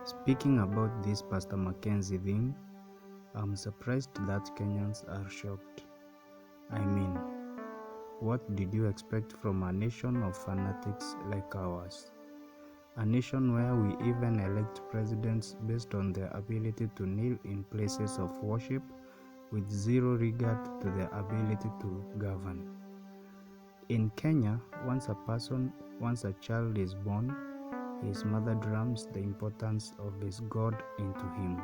Speaking about this Pastor Makenzie thing, I'm surprised that Kenyans are shocked. I mean, what did you expect from a nation of fanatics like ours? A nation where we even elect presidents based on their ability to kneel in places of worship with zero regard to their ability to govern. In Kenya, once a child is born, his mother drums the importance of his God into him.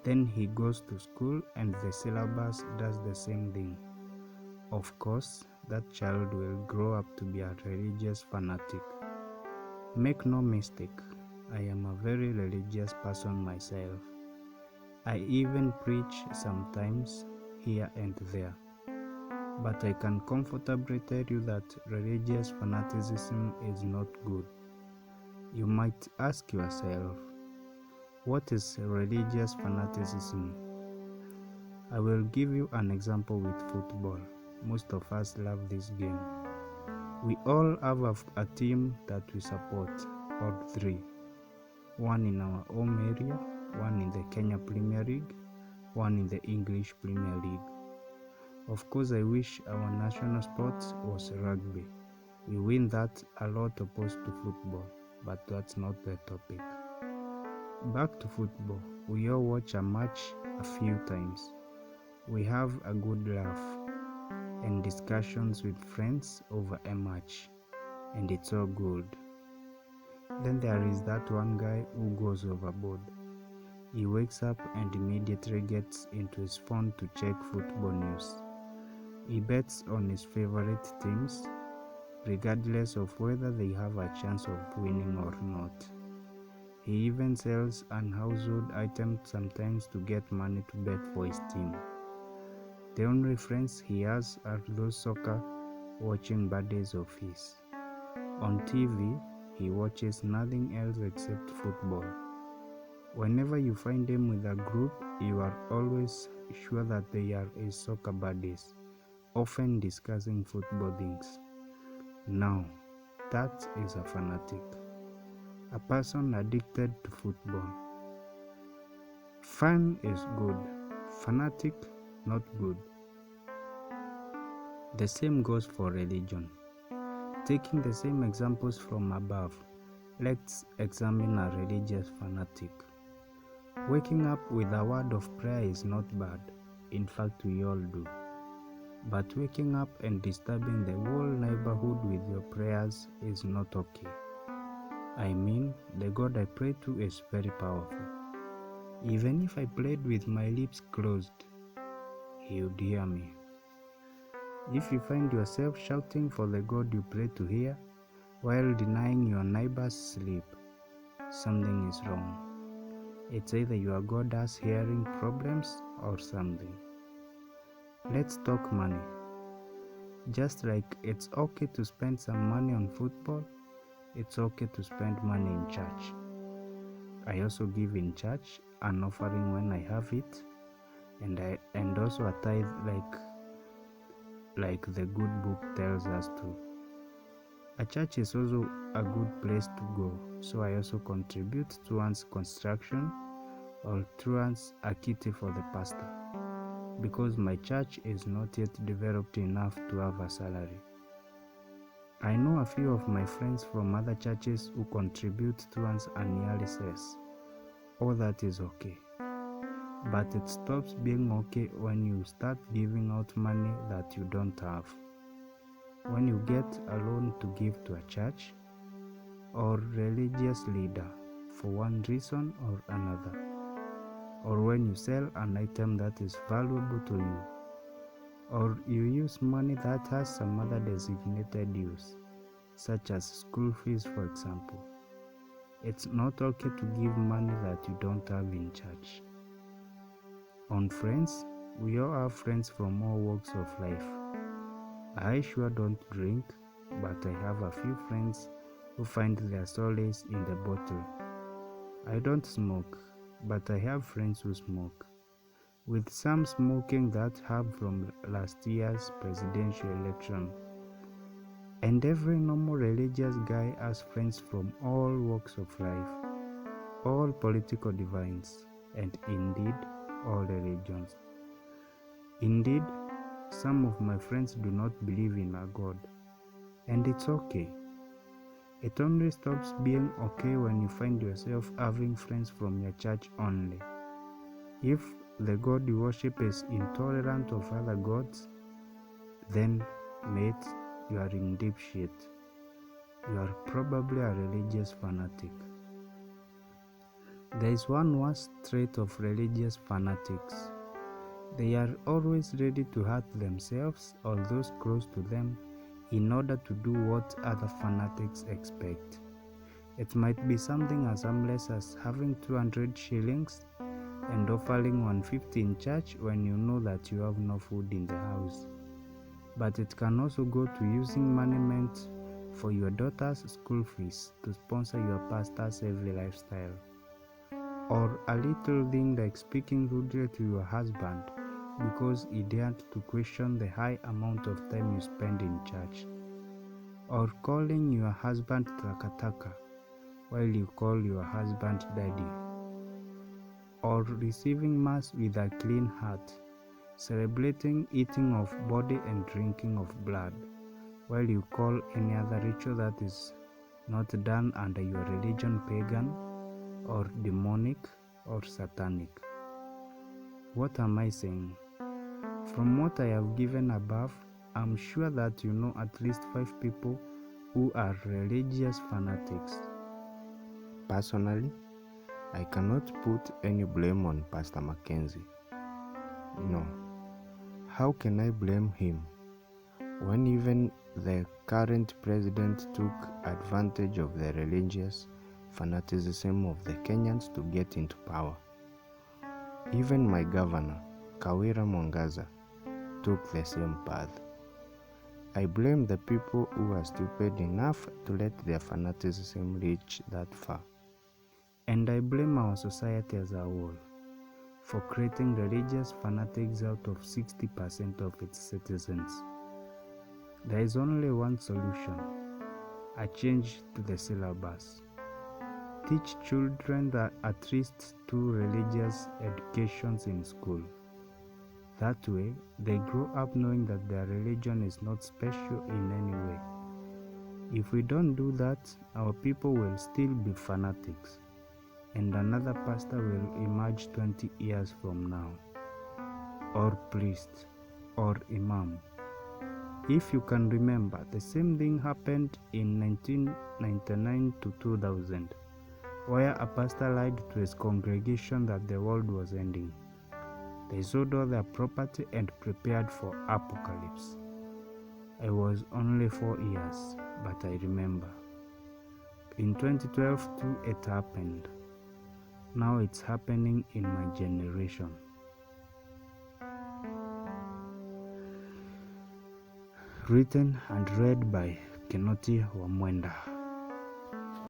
Then he goes to school and the syllabus does the same thing. Of course, that child will grow up to be a religious fanatic. Make no mistake, I am a very religious person myself. I even preach sometimes here and there. But I can comfortably tell you that religious fanaticism is not good. You might ask yourself, what is religious fanaticism? I will give you an example with football. Most of us love this game. We all have a team that we support, or three. One in our home area, one in the Kenya Premier League, one in the English Premier League. Of course, I wish our national sport was rugby. We win that a lot opposed to football, but that's not the topic. Back to football, we all watch a match a few times. We have a good laugh and discussions with friends over a match, and it's all good. Then there is that one guy who goes overboard. He wakes up and immediately gets into his phone to check football news. He bets on his favorite teams, regardless of whether they have a chance of winning or not. He even sells an household item sometimes to get money to bet for his team. The only friends he has are those soccer watching buddies of his. On TV, he watches nothing else except football. Whenever you find him with a group, you are always sure that they are his soccer buddies, often discussing football things. Now, that is a fanatic. A person addicted to football. Fan is good, fanatic not good. The same goes for religion. Taking the same examples from above, let's examine a religious fanatic. Waking up with a word of prayer is not bad. In fact, we all do. But waking up and disturbing the whole neighborhood with your prayers is not okay. I mean, the God I pray to is very powerful. Even if I prayed with my lips closed, He would hear me. If you find yourself shouting for the God you pray to hear while denying your neighbor's sleep, something is wrong. It's either your God has hearing problems or something. Let's talk money. Just like it's okay to spend some money on football, it's okay to spend money in church. I also give in church an offering when I have it, and also a tithe like the good book tells us to. A church is also a good place to go, so I also contribute towards construction or towards a kitty for the pastor, because my church is not yet developed enough to have a salary. I know a few of my friends from other churches who contribute towards an yearly cess. All that is okay. But it stops being okay when you start giving out money that you don't have. When you get a loan to give to a church or religious leader for one reason or another, or when you sell an item that is valuable to you, or you use money that has some other designated use, such as school fees for example, it's not okay to give money that you don't have in church. On friends, we all have friends from all walks of life. I sure don't drink, but I have a few friends who find their solace in the bottle. I don't smoke, but I have friends who smoke, with some smoking that have from last year's presidential election. And every normal religious guy has friends from all walks of life. all political divines, and indeed all religions. Indeed, some of my friends do not believe in a God, and it's okay. It only stops being okay when you find yourself having friends from your church only. If the God you worship is intolerant of other gods, then, mate, you are in deep shit. You are probably a religious fanatic. There is one worst trait of religious fanatics. They are always ready to hurt themselves or those close to them in order to do what other fanatics expect. It might be something as harmless as having 200 shillings and offering 150 in church when you know that you have no food in the house. But it can also go to using money meant for your daughter's school fees to sponsor your pastor's heavy lifestyle. Or a little thing like speaking rudely to your husband because he dared to question the high amount of time you spend in church. Or calling your husband takataka while you call your husband daddy. Or receiving mass with a clean heart, celebrating eating of body and drinking of blood, while you call any other ritual that is not done under your religion pagan, or demonic, or satanic. What am I saying? From what I have given above, I'm sure that you know at least 5 people who are religious fanatics. Personally, I cannot put any blame on Pastor Makenzie. No. How can I blame him when even the current president took advantage of the religious fanaticism of the Kenyans to get into power? Even my governor, Kawira Mwangaza, took the same path. I blame the people who are stupid enough to let their fanaticism reach that far. And I blame our society as a whole for creating religious fanatics out of 60% of its citizens. There is only one solution: a change to the syllabus. Teach children that at least 2 religious educations in school. That way, they grow up knowing that their religion is not special in any way. If we don't do that, our people will still be fanatics, and another pastor will emerge 20 years from now, or priest, or imam. If you can remember, the same thing happened in 1999 to 2000, where a pastor lied to his congregation that the world was ending. They sold all their property and prepared for apocalypse. I was only 4 years, but I remember. In 2012 too, it happened. Now it's happening in my generation. Written and read by Kinoti Wamwenda.